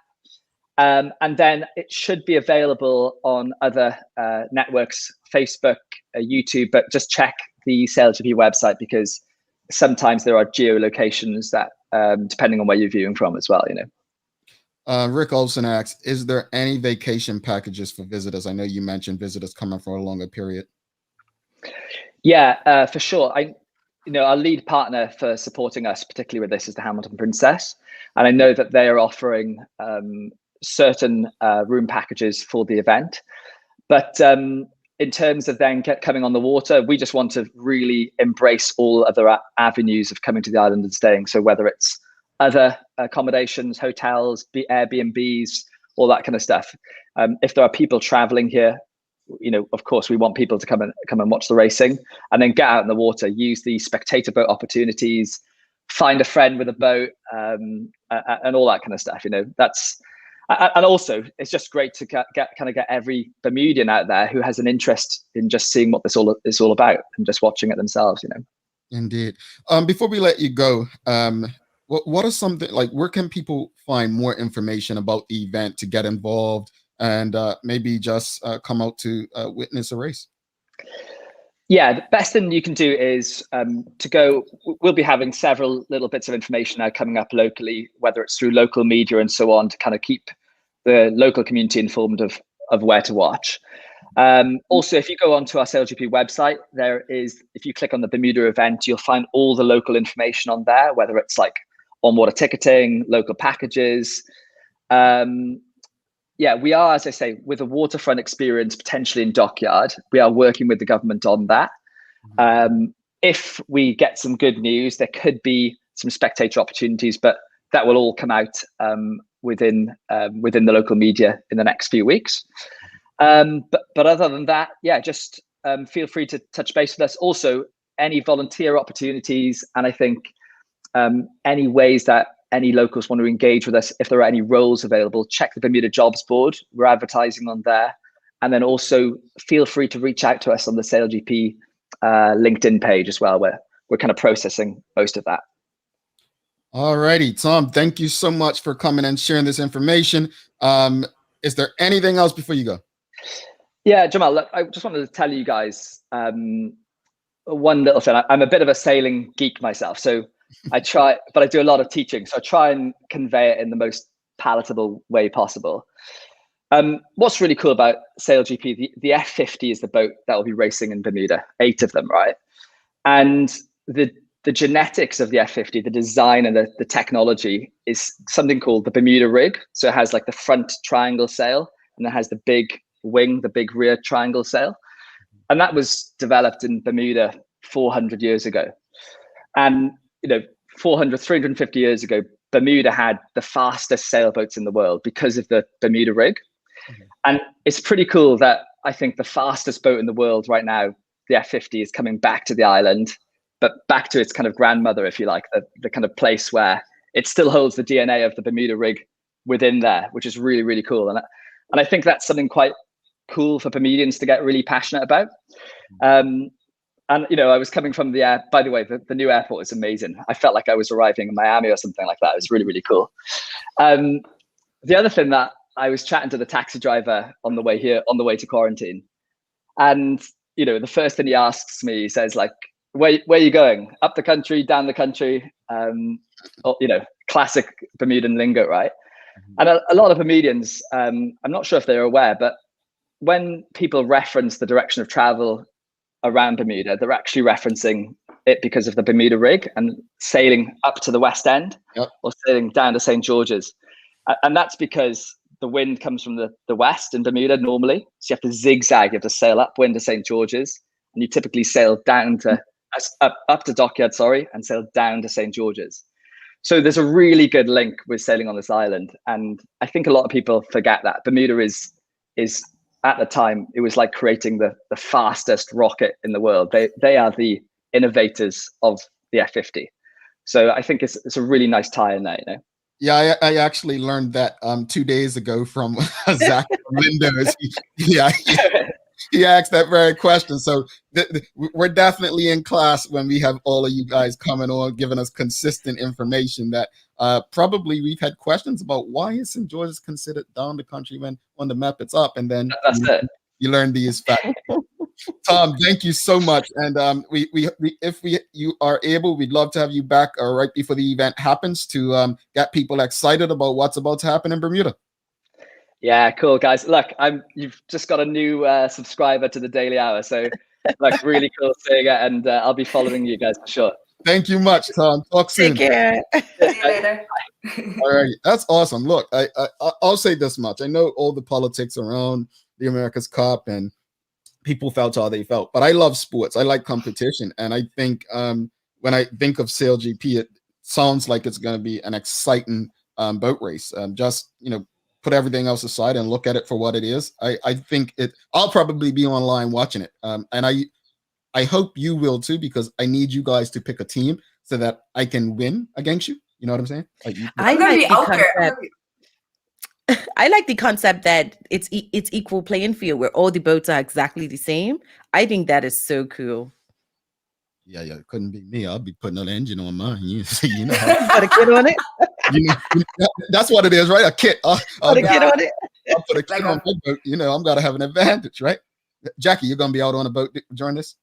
And then it should be available on other networks, Facebook, YouTube, but just check the SailGP website, because sometimes there are geolocations that, depending on where you're viewing from as well, Rick Olson asks, is there any vacation packages for visitors? I know you mentioned visitors coming for a longer period. Yeah, for sure. Our lead partner for supporting us, particularly with this, is the Hamilton Princess. And I know that they are offering certain room packages for the event. But in terms of then coming on the water, we just want to really embrace all other avenues of coming to the island and staying. So whether it's other accommodations, hotels, Airbnbs, all that kind of stuff. If there are people traveling here, of course, we want people to come and watch the racing, and then get out in the water, use the spectator boat opportunities, find a friend with a boat, and all that kind of stuff. That's, and also it's just great to get every Bermudian out there who has an interest in just seeing what this is all about and just watching it themselves. Indeed. Before we let you go, what are something where can people find more information about the event to get involved and maybe just come out to witness a race? Yeah, the best thing you can do is to go. We'll be having several little bits of information now coming up locally, whether it's through local media and so on, to kind of keep the local community informed of where to watch. Also, if you go onto our SailGP website, if you click on the Bermuda event, you'll find all the local information on there, whether it's on-water ticketing, local packages. Yeah, we are, as I say, with a waterfront experience potentially in Dockyard, we are working with the government on that. If we get some good news, there could be some spectator opportunities, but that will all come out within the local media in the next few weeks. But other than that, yeah, just feel free to touch base with us. Also, any volunteer opportunities, and I think any ways that any locals want to engage with us, if there are any roles available, check the Bermuda Jobs Board. We're advertising on there. And then also feel free to reach out to us on the SailGP LinkedIn page as well, where we're kind of processing most of that. All righty, Tom, thank you so much for coming and sharing this information. Is there anything else before you go? Yeah, Jamal, look, I just wanted to tell you guys one little thing. I'm a bit of a sailing geek myself, so I try, but I do a lot of teaching. So I try and convey it in the most palatable way possible. What's really cool about SailGP, the F50 is the boat that will be racing in Bermuda, 8 of them, right? And the genetics of the F50, the design and the technology is something called the Bermuda rig. So it has the front triangle sail, and it has the big wing, the big rear triangle sail. And that was developed in Bermuda 400 years ago. And 350 years ago, Bermuda had the fastest sailboats in the world because of the Bermuda rig. Mm-hmm. And it's pretty cool that I think the fastest boat in the world right now, the F50, is coming back to the island, but back to its kind of grandmother, if you like, the kind of place where it still holds the DNA of the Bermuda rig within there, which is really, really cool. And I think that's something quite cool for Bermudians to get really passionate about. And, I was coming from by the way, the new airport is amazing. I felt like I was arriving in Miami or something like that. It was really, really cool. The other thing that I was chatting to the taxi driver on the way to quarantine. And, the first thing he asks me, he says like, where are you going? Up the country, down the country? Classic Bermudan lingo, right? And a lot of Bermudians, I'm not sure if they're aware, but when people reference the direction of travel around Bermuda, they're actually referencing it because of the Bermuda rig and sailing up to the West End or sailing down to St. George's. And that's because the wind comes from the west in Bermuda normally. So you have to zigzag, you have to sail upwind to St. George's, and you typically sail down to up to Dockyard, and sail down to St. George's. So there's a really good link with sailing on this island. And I think a lot of people forget that. Bermuda is at the time, it was like creating the fastest rocket in the world. They are the innovators of the F-50. So I think it's a really nice tie in there, Yeah, I actually learned that 2 days ago from Zach Windows. He asked that very question. So we're definitely in class when we have all of you guys coming on, giving us consistent information that probably we've had questions about why is St. George's considered down the country when on the map it's up, and then you learn these facts. Tom, thank you so much. And if you are able, we'd love to have you back right before the event happens to get people excited about what's about to happen in Bermuda. Yeah, cool, guys. Look, you've just got a new subscriber to the Daily Hour, so like really cool seeing it, and I'll be following you guys for sure. Thank you much, Tom. Talk soon. Take care. See you later. All right, that's awesome. Look, I'll say this much: I know all the politics around the America's Cup and people felt how they felt, but I love sports. I like competition, and I think when I think of SailGP, it sounds like it's going to be an exciting boat race. Just put everything else aside and look at it for what it is. I think I'll probably be online watching it. And I hope you will too, because I need you guys to pick a team so that I can win against you. You know what I'm saying? I like the concept that it's equal playing field where all the boats are exactly the same. I think that is so cool. Yeah, it couldn't be me. I'll be putting an engine on mine. You know, put a kit on it. That's what it is, right? A kit. I'll put a kit on it. I'll put a kit on my boat. I'm gonna have an advantage, right? Jackie, you're gonna be out on a boat during this?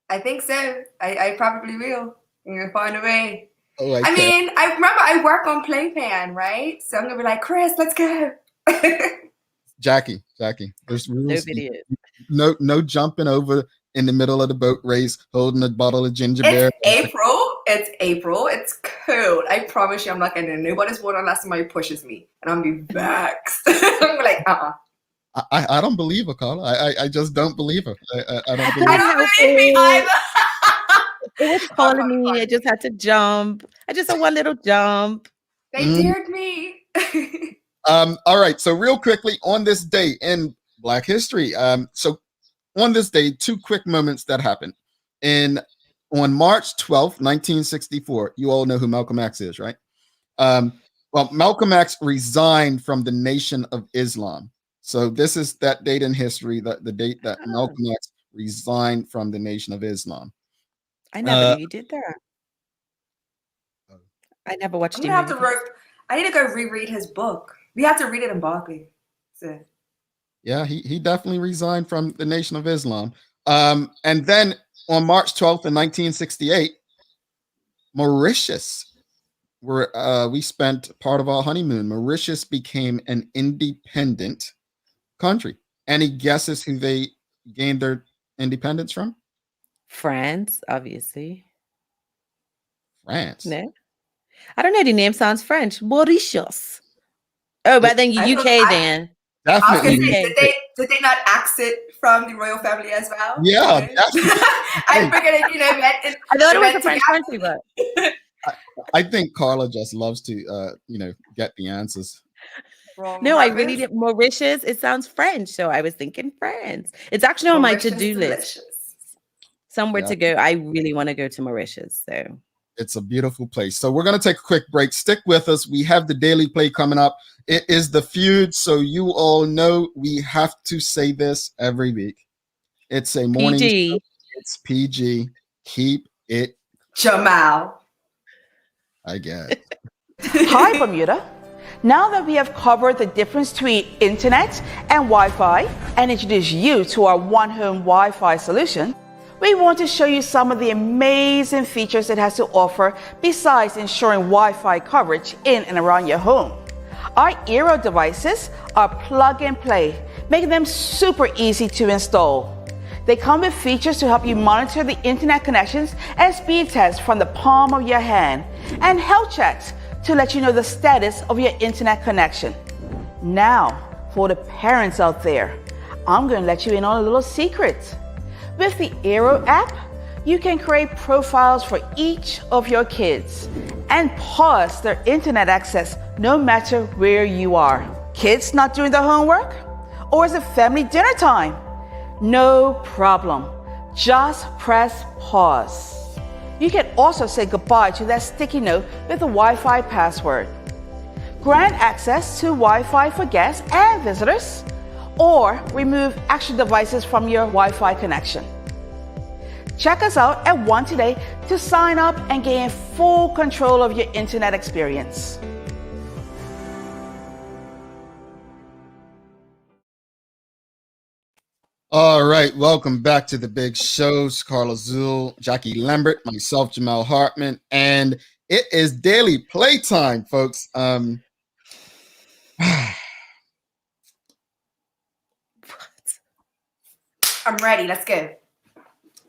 I think so. I probably will. I'm gonna find a way. Oh, I mean, I remember I work on Playpan, right? So I'm gonna be like, Chris, let's go. Jackie, there's rules. No jumping over in the middle of the boat race, holding a bottle of ginger beer. It's April. It's cold. I promise you, I'm not getting in nobody's water unless somebody pushes me, and I'm gonna be vexed. I'm like, I don't believe her, Carla. I just don't believe her. I don't believe. I don't believe me either. It was calling me. I just had to jump. I just had one little jump. They dared me. All right. So real quickly on this day in Black History. So on this day, two quick moments that happened. On March 12th, 1964, you all know who Malcolm X is, right? Well, Malcolm X resigned from the Nation of Islam. So this is that date in history, the date that Malcolm X resigned from the Nation of Islam. I never knew you did that. I never watched him. I need to go reread his book. We have to read it in Berkeley. So. Yeah, he definitely resigned from the Nation of Islam. And then on March 12th in 1968, Mauritius, where we spent part of our honeymoon, Mauritius became an independent country. Any guesses who they gained their independence from? France, obviously. France? No? I don't know. The name sounds French. Mauritius. Oh, but then UK then. Definitely. Did they not exit from the royal family as well? Yeah. Okay. I figured it, I thought it was a French country, but I think Carla just loves to get the answers. No, I really did. Mauritius, it sounds French, so I was thinking France. It's actually on my to-do list. Somewhere to go. I really want to go to Mauritius. So it's a beautiful place. So we're going to take a quick break. Stick with us. We have the Daily Play coming up It is the feud, so you all know we have to say this every week. It's a morning PG. show. It's PG. Keep it Jamal. I guess. Hi, Bermuda. Now that we have covered the difference between internet and Wi-Fi and introduced you to our One Home Wi-Fi solution, we want to show you some of the amazing features it has to offer besides ensuring Wi-Fi coverage in and around your home. Our Eero devices are plug and play, making them super easy to install. They come with features to help you monitor the internet connections and speed tests from the palm of your hand, and health checks to let you know the status of your internet connection. Now, for the parents out there, I'm going to let you in on a little secret. With the Eero app, you can create profiles for each of your kids and pause their internet access no matter where you are. Kids not doing their homework? Or is it family dinner time? No problem. Just press pause. You can also say goodbye to that sticky note with a Wi-Fi password. Grant access to Wi-Fi for guests and visitors, or remove extra devices from your Wi-Fi connection. Check us out at One today to sign up and gain full control of your internet experience. All right, welcome back to the big shows. Carla Zul, Jackie Lambert, myself, Jamal Hartman, and it is daily playtime, folks. I'm ready. Let's go.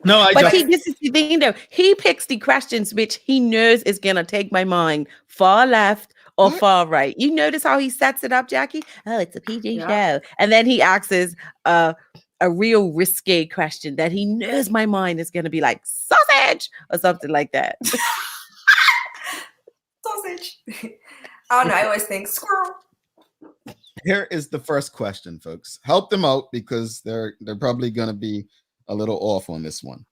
No, but this is the thing though. He picks the questions which he knows is gonna take my mind far left or far right. You notice how he sets it up, Jackie? Oh, it's a PG show. And then he asks a real risque question that he knows my mind is gonna be like sausage or something like that. Sausage. I don't know. I always think squirrel. Here is the first question, folks. Help them out because they're probably gonna be a little off on this one.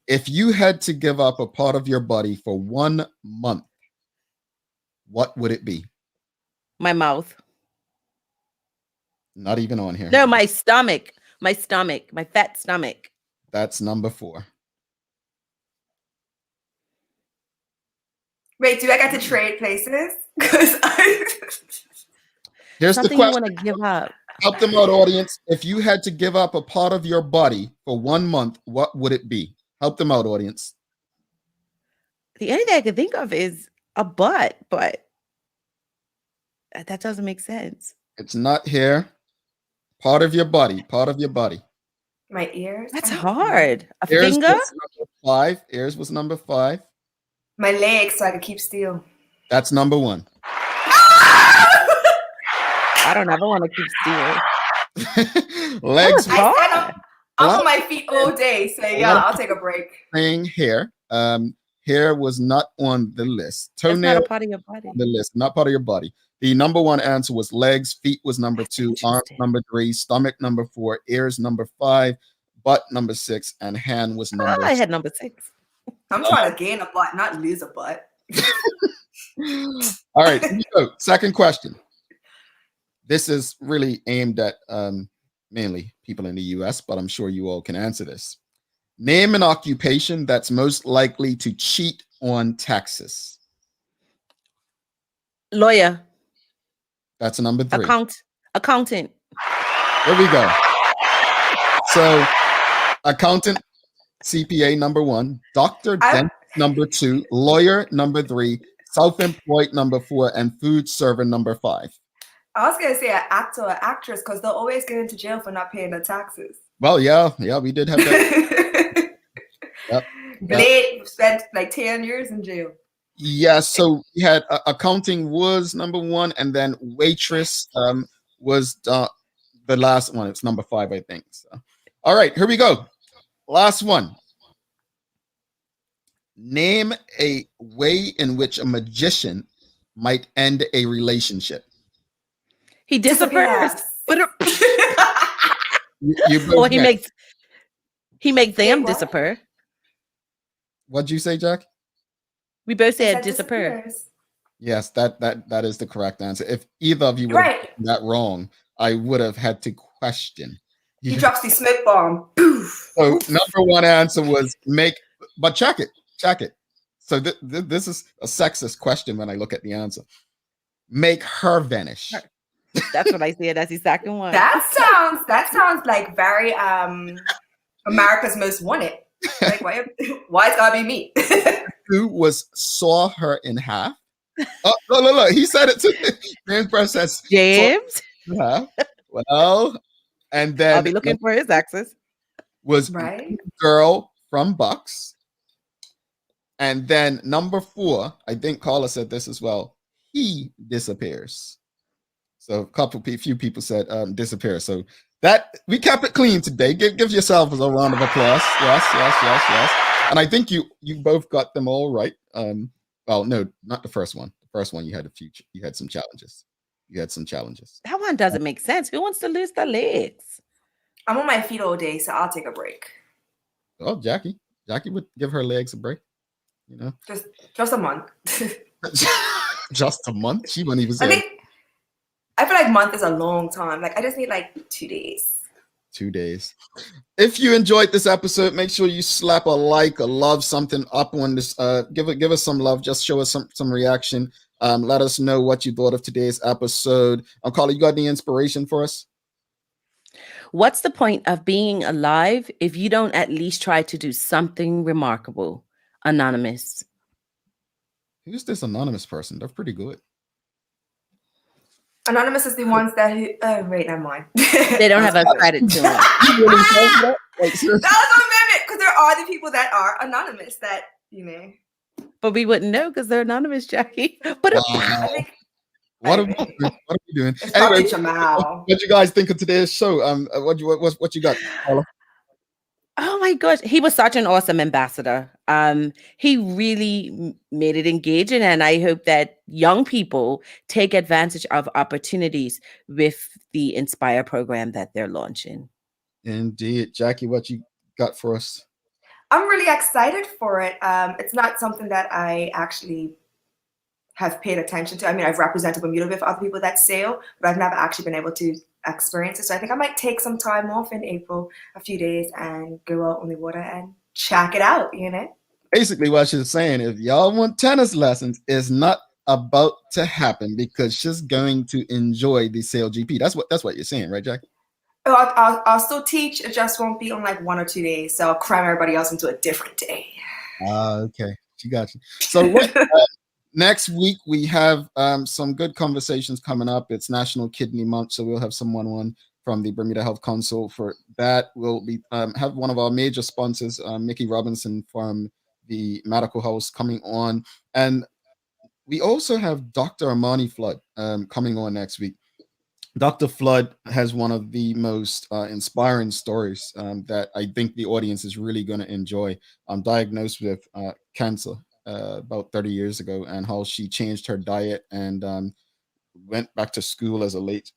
If you had to give up a part of your body for 1 month, what would it be? My mouth. Not even on here. No, my stomach. My fat stomach. That's number 4. Wait, do I get to trade places? Here's something the question. You want to give up. Help them out, audience. If you had to give up a part of your body for 1 month, what would it be? Help them out, audience. The only thing I can think of is a butt, but that doesn't make sense. It's not here. Part of your body. My ears? That's hard. A Ears finger? was number 5. Ears was number 5. My legs, so I can keep still. That's number 1. I don't ever want to keep still. Legs. I'm on my feet all day, so yeah, I'll take a break. Saying hair. Hair was not on the list. Toenail. That's not a part of your body. On the list, not part of your body. The number 1 answer was legs. Feet was number 2. Arms number 3. Stomach number 4. Ears number 5. Butt number 6. And hand was number. I had number 6. I'm trying to gain a butt, not lose a butt. All right. Here we go. Second question. This is really aimed at mainly people in the US, but I'm sure you all can answer this. Name an occupation that's most likely to cheat on taxes. Lawyer. That's number 3. Accountant. There we go. So, accountant, CPA number 1, doctor, dentist number 2, lawyer number 3, self-employed number 4, and food server number 5. I was gonna say an actor or actress because they'll always get into jail for not paying their taxes. Well, yeah, we did have that. Yep. Blade spent like 10 years in jail. Yeah, so we had accounting was number 1, and then waitress was the last one. It's number 5, I think. So, all right, here we go. Last one. Name a way in which a magician might end a relationship. He disappears. Or he makes them disappear. What'd you say, Jack? We both said disappear. Yes, that is the correct answer. If either of you would have gotten that wrong, I would have had to question. He drops the smoke bomb. Poof. So number one answer was but check it. So this is a sexist question when I look at the answer. Make her vanish. That's what I said. That's the second one. That sounds like very America's Most Wanted. Like why it's gotta be me? Who was saw her in half? Oh, look, he said it too. James Press says James. Well, and then I'll be looking for his exes. Was girl from Bucks. And then number 4, I think Carla said this as well. He disappears. So few people said disappears. So that we kept it clean today. Give yourselves a round of applause. Yes. And I think you both got them all right. Well, no, not the first one. The first one you had some challenges. That one doesn't make sense. Who wants to lose their legs? I'm on my feet all day, so I'll take a break. Oh, Jackie would give her legs a break. You know, just a month. Just a month. She wouldn't even say. I feel like month is a long time. Like I just need like 2 days. 2 days. If you enjoyed this episode, make sure you slap a like, a love, something up on this. Give us some love. Just show us some reaction. Let us know what you thought of today's episode. Carla, you got any inspiration for us? What's the point of being alive if you don't at least try to do something remarkable? Anonymous. Who's this anonymous person? They're pretty good. Anonymous is the ones that wait, never mind. They don't have a credit to them. That was a mimic because there are the people that are anonymous that, you know. But we wouldn't know because they're anonymous, Jackie. But what are we doing? Anyway, what you guys think of today's show? What you got, Paula? Oh my gosh, he was such an awesome ambassador. He really made it engaging, and I hope that young people take advantage of opportunities with the Inspire program that they're launching. Indeed. Jackie, what you got for us? I'm really excited for it. It's not something that I actually have paid attention to. I mean, I've represented Bermuda with other people that sail, but I've never actually been able to experience it. So I think I might take some time off in April, a few days, and go out on the water and check it out, you know? Basically what she's saying, if y'all want tennis lessons, it's not about to happen because she's going to enjoy the SailGP. That's what you're saying, right, Jackie? Oh, I'll still teach. It just won't be on like 1 or 2 days. So I'll cram everybody else into a different day. Okay. She got you. So next week we have some good conversations coming up. It's National Kidney Month, so we'll have someone on from the Bermuda Health Council for that. We'll be have one of our major sponsors, Mickey Robinson from the Medical House, coming on, and we also have Dr. Amani Flood coming on next week. Dr. Flood has one of the most inspiring stories that I think the audience is really going to enjoy. I'm diagnosed with cancer about 30 years ago, and how she changed her diet and went back to school as a late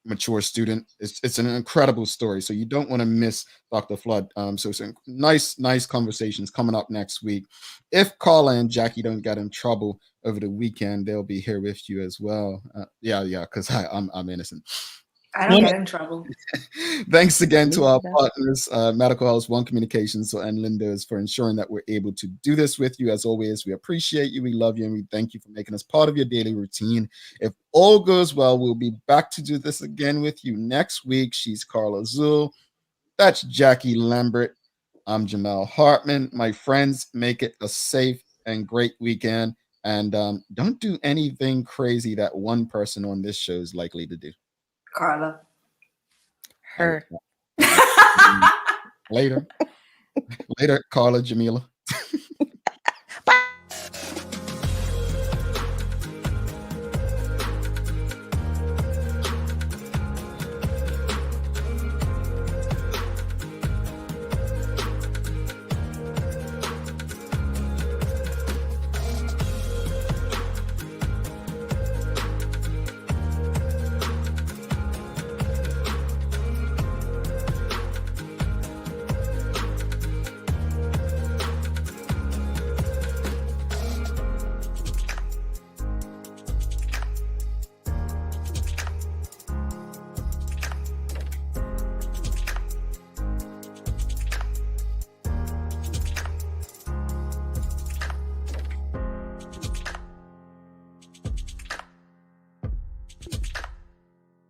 mature student. It's an incredible story, so you don't want to miss Dr. Flood. So some nice conversations coming up next week. If Carla and Jackie don't get in trouble over the weekend, they'll be here with you as well. Because I'm innocent. I don't get in trouble. Thanks again to our partners, Medical House, One Communications, and Lindos, for ensuring that we're able to do this with you. As always, we appreciate you, we love you, and we thank you for making us part of your daily routine. If all goes well, we'll be back to do this again with you next week. She's Carla Zul. That's Jackie Lambert. I'm Jamel Hartman. My friends, make it a safe and great weekend. And don't do anything crazy that one person on this show is likely to do. Carla. Her. Later, Carla, Jamila.